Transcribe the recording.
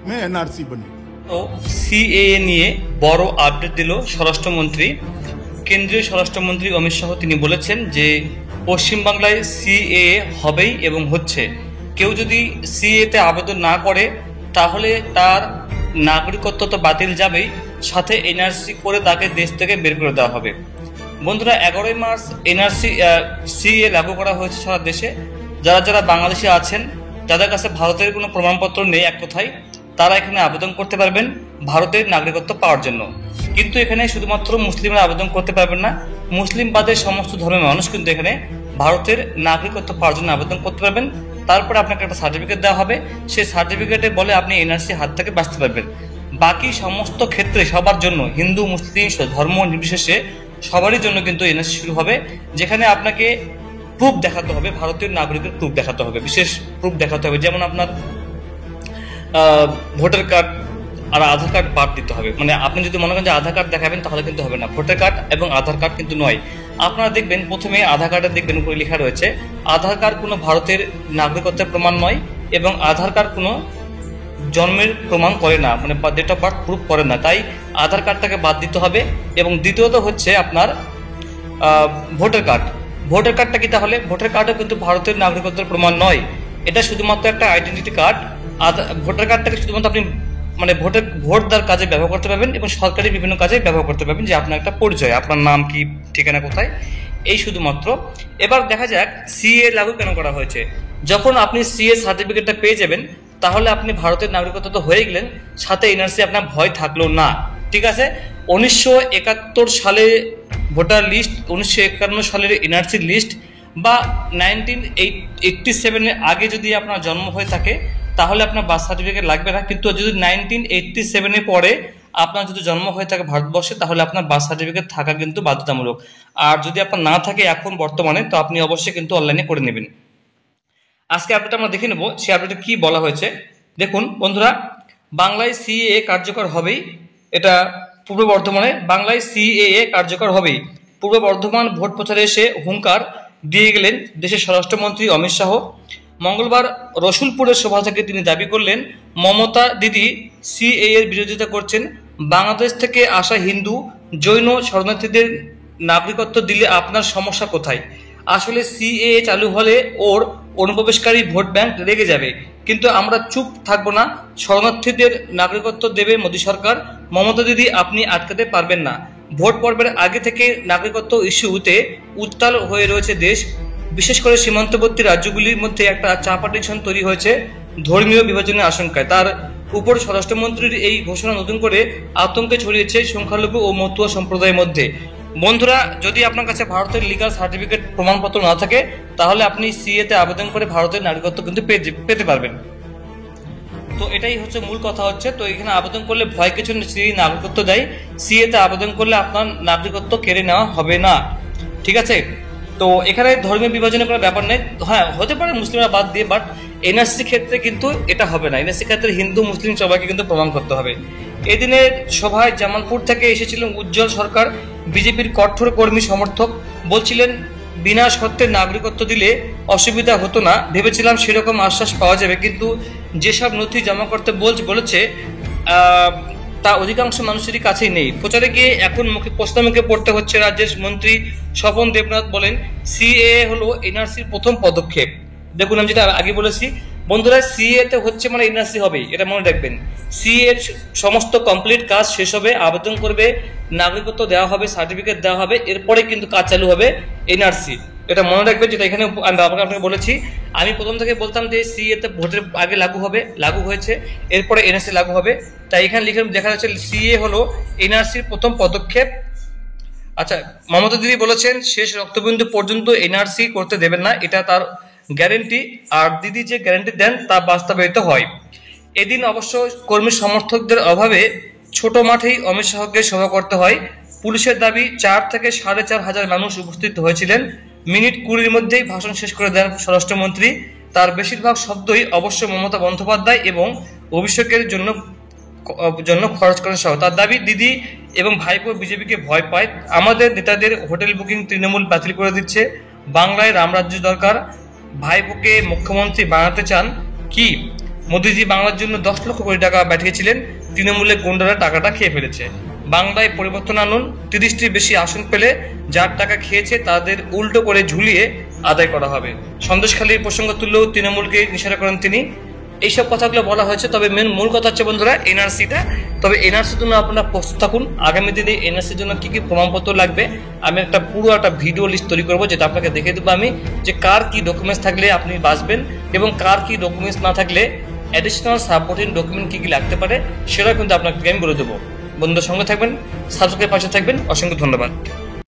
में एनआरसी बनी। তো সিএএ নিয়ে বড় আপডেট দিল স্বরাষ্ট্রমন্ত্রী। কেন্দ্রীয় স্বরাষ্ট্রমন্ত্রী অমিত শাহ তিনি বলেছেন যে পশ্চিমবাংলায় সিএএ হবেই এবং হচ্ছে। কেউ যদি সিএতে আবেদন না করে তাহলে তার নাগরিকত্ব তো বাতিল যাবেই, সাথে এনআরসি করে তাকে দেশ থেকে বের করে দেওয়া হবে। বন্ধুরা, 11ই মার্চ এনআরসি সিএ লাগু করা হয়েছে সারা দেশে। যারা যারা বাংলাদেশে আছেন, যাদের কাছে ভারতের কোনো প্রমাণপত্র নেই এক কথায়, তারা এখানে আবেদন করতে পারবেন ভারতের নাগরিকত্ব পাওয়ার জন্য। কিন্তু এখানে শুধুমাত্র মুসলিমরা আবেদন করতে পারবেন না, মুসলিম বাদে সমস্ত ধর্মের মানুষ কিন্তু এখানে ভারতের নাগরিকত্ব পাওয়ার জন্য আবেদন করতে পারবেন। তারপরে আপনাকে একটা সার্টিফিকেট দেওয়া হবে, সেই সার্টিফিকেটে বলে আপনি এনআরসি হাত থেকে বাঁচতে পারবেন। বাকি সমস্ত ক্ষেত্রে সবার জন্য, হিন্দু মুসলিম ধর্ম নির্বিশেষে সবারই জন্য কিন্তু এনআরসি শুরু হবে, যেখানে আপনাকে প্রুফ দেখাতে হবে, ভারতীয় নাগরিকের প্রুফ দেখাতে হবে, বিশেষ প্রুফ দেখাতে হবে। যেমন আপনার ভোটার কার্ড আর আধার কার্ড বাদ দিতে হবে। মানে আপনি যদি মনে করেন যে আধার কার্ড দেখাবেন তাহলে কিন্তু হবে না, ভোটার কার্ড এবং আধার কার্ড কিন্তু নয়। আপনারা দেখবেন প্রথমে আধার কার্ডে দেখবেন উপরে লেখা রয়েছে আধার কার্ড কোনো ভারতের নাগরিকত্বের প্রমাণ নয় এবং আধার কার্ড কোনো জন্মের প্রমাণ করে না, মানে ডেট অফ বার্থ প্রুফ করে না, তাই আধার কার্ডটাকে বাদ দিতে হবে। এবং দ্বিতীয়ত হচ্ছে আপনার ভোটার কার্ড। ভোটার কার্ডটা কি তাহলে? ভোটার কার্ডও কিন্তু ভারতের নাগরিকত্বের প্রমাণ নয়, এটা শুধুমাত্র একটা আইডেন্টিটি কার্ড। ভোটার কার্ডটাকে শুধুমাত্র আপনি মানে ভোট দেওয়ার কাজে ব্যবহার করতে পারবেন এবং সরকারি বিভিন্ন কাজে ব্যবহার করতে পারবেন, যে আপনার একটা পরিচয়, আপনার নাম কি, ঠিকানা কোথায়, এই শুধুমাত্র। এবার দেখা যাক সিএ লাগু কেন করা হয়েছে। যখন আপনি সিএ সার্টিফিকেটটা পেয়ে যাবেন তাহলে আপনি ভারতের নাগরিকত্ব তো হয়ে গেলেন, সাথে এনআরসি আপনার ভয় থাকলো না। ঠিক আছে, 1971 সালে ভোটার লিস্ট, 1951 সালের এনআরসি লিস্ট বা 1987 আগে যদি আপনার জন্ম হয়ে থাকে তাহলে আপনার বার্থ সার্টিফিকেট লাগবে না। কিন্তু যদি 1987 পরে আপনার যদি জন্ম হয়ে থাকে ভারতবর্ষে তাহলে আপনার বার্থ সার্টিফিকেট থাকা কিন্তু বাধ্যতামূলক। আর যদি আপনার না থাকে এখন বর্তমানে, তো আপনি অবশ্যই কিন্তু অনলাইনে করে নেবেন। আজকে আপডেট আমরা দেখে নেব সেই আপডেটে কি বলা হয়েছে। দেখুন বন্ধুরা, বাংলায় সিএএ কার্যকর হবেই, এটা পূর্ব বর্ধমানে বাংলায় সিএএ কার্যকর হবেই। পূর্ব বর্ধমান ভোট প্রচারে এসে হুঙ্কার দিয়ে গেলেন দেশের স্বরাষ্ট্রমন্ত্রী অমিত শাহ। মঙ্গলবার রসুলপুরের সভা থেকে তিনি দাবি করলেন মমতা দিদি সিএএ এর বিরোধিতা করছেন। বাংলাদেশ থেকে আসা হিন্দু জৈন শরণার্থীদের নাগরিকত্ব দিলে আপনার সমস্যা কোথায়? আসলে সিএএ চালু হলে ওর অনুপ্রবেশকারী ভোট ব্যাংক রেগে যাবে, কিন্তু আমরা চুপ থাকবো না। শরণার্থীদের নাগরিকত্ব দেবে মোদী সরকার। মমতা দিদি আপনি আটকাতে পারবেন না। ভোট পর্বের আগে থেকে নাগরিকত্ব ইস্যুতে উত্তাল হয়ে রয়েছে দেশ। বিশেষ করে সীমান্তবর্তী রাজ্যগুলির মধ্যে একটা চাপাটিশন তৈরি হয়েছে ধর্মীয় বিভাজনের আশঙ্কায়। তার উপর স্বরাষ্ট্রমন্ত্রীর এই ঘোষণা নতুন করে আতঙ্কে ছড়িয়েছে সংখ্যালঘু ও মতুয়া সম্প্রদায়ের মধ্যে। বন্ধুরা, যদি আপনার কাছে ভারতের লিগাল সার্টিফিকেট প্রমাণপত্র না থাকে তাহলে আপনি সিএতে আবেদন করে ভারতের নাগরিকত্ব কিন্তু পেতে পারবেন। তো এটাই হচ্ছে মূল কথা হচ্ছে। তো এখানে আবেদন করলে ভয় কিছু সিএ নাগরিকত্ব দেয়, সিএতে আবেদন করলে আপনার নাগরিকত্ব কেড়ে নেওয়া হবে না। ঠিক আছে, তো এখানে ধর্মীয় বিভাজনের কোনো ব্যাপার নেই। হ্যাঁ, হতে পারে মুসলিমরা বাদ দিয়ে, বাট এনআরসি ক্ষেত্রে কিন্তু এটা হবে না। এনআরসি ক্ষেত্রে হিন্দু মুসলিম সবাইকে কিন্তু প্রমাণ করতে হবে। এদিনের সভায় জামালপুর থেকে এসেছিলেন উজ্জ্বল সরকার, বিজেপির কঠোর কর্মী সমর্থক। বলছিলেন বিনা শর্তে নাগরিকত্ব দিলে অসুবিধা হতো না, ভেবেছিলাম সেরকম আশ্বাস পাওয়া যাবে, কিন্তু যেসব নথি জমা করতে বলেছে তা অধিকাংশ মানুষেরই কাছেই নেই। প্রচারে গিয়ে এখন প্রশ্নমুখে পড়তে হচ্ছে রাজ্যের মন্ত্রী স্বপন দেবনাথ বলেন সিএএ হলো এনআরসির প্রথম পদক্ষেপ। দেখুন, আমি যেটা আগে বলেছি বন্ধুরা, সিএ তে হচ্ছে মানে এনআরসি হবে, এটা মনে রাখবেন। সিএ এর সমস্ত কমপ্লিট কাজ শেষ হবে, আবেদন করবে, নাগরিকত্ব দেওয়া হবে, সার্টিফিকেট দেওয়া হবে, এরপরে কিন্তু কাজ চালু হবে এনআরসি। এটা মনে রাখবেন, যেটা এখানে আমি আপনাকে বলেছি। আমি প্রথম থেকে বলতাম যে সিএ তে ভোটের আগে লাগু হবে, লাগু হয়েছে, এরপরে এনআরসি লাগু হবে। তাই এখানে লিখে দেখা যাচ্ছে সিএ হলো এনআরসির প্রথম পদক্ষেপ। আচ্ছা, মমতা দিদি বলেছেন শেষ রক্তবিন্দু পর্যন্ত এনআরসি করতে দেবেন না, এটা তার গ্যারেন্টি। আর দিদি যে গ্যারেন্টি দেন তা বাস্তবায়িত হয়। এদিন অবশ্য কর্মী সমর্থকদের অভাবে ছোট মাঠেই অমিত শাহকে সভা করতে হয়। পুলিশের দাবি 4 থেকে 4.5 হাজার মানুষ উপস্থিত হয়েছিলেন। মিনিট 20 মধ্যেই ভাষণ শেষ করে দেন স্বরাষ্ট্রমন্ত্রী। তার বেশিরভাগ শব্দই অবশ্য মমতা বন্দ্যোপাধ্যায় এবং অভিষেকের জন্য খরচ করেন সহ। তার দাবি দিদি এবং ভাইপো বিজেপিকে ভয় পায়। আমাদের নেতাদের হোটেল বুকিং তৃণমূল বাতিল করে দিচ্ছে। বাংলায় রামরাজ্য দরকার। ভাইপোকে মুখ্যমন্ত্রী বানাতে চান কি? মোদিজি বাংলার জন্য 10 লক্ষ কোটি টাকা পাঠিয়েছিলেন, তৃণমূলের গুন্ডারা টাকাটা খেয়ে ফেলেছে। বাংলায় পরিবর্তন আনুন, 30টির বেশি আসন পেলে যার টাকা খেয়েছে তাদের উল্টো করে ঝুলিয়ে আদায় করা হবে। সন্দেশখালীর প্রসঙ্গ তুললেও তৃণমূলকে নিশানা করেন তিনি। এইসব কথাগুলো বলা হয়েছে, তবে মূল কথা হচ্ছে বন্ধুরা এনআরসিটা। তবে এনআরসির জন্য আপনারা প্রস্তুত থাকুন। আগামী দিনে এনআরসির জন্য কি কি প্রমাণপত্র লাগবে আমি পুরো একটা ভিডিও লিস্ট তৈরি করবো, যেটা আপনাকে দেখে দেবো আমি, যে কার কি ডকুমেন্টস থাকলে আপনি বাঁচবেন এবং কার কি ডকুমেন্টস না থাকলে অ্যাডিশনাল সাপোর্টিং ডকুমেন্ট কি কি লাগতে পারে সেটা কিন্তু আপনাকে আমি বলে দেবো। বন্ধুদের সঙ্গে থাকবেন, সাবস্ক্রাইব পাশে থাকবেন। অসংখ্য ধন্যবাদ।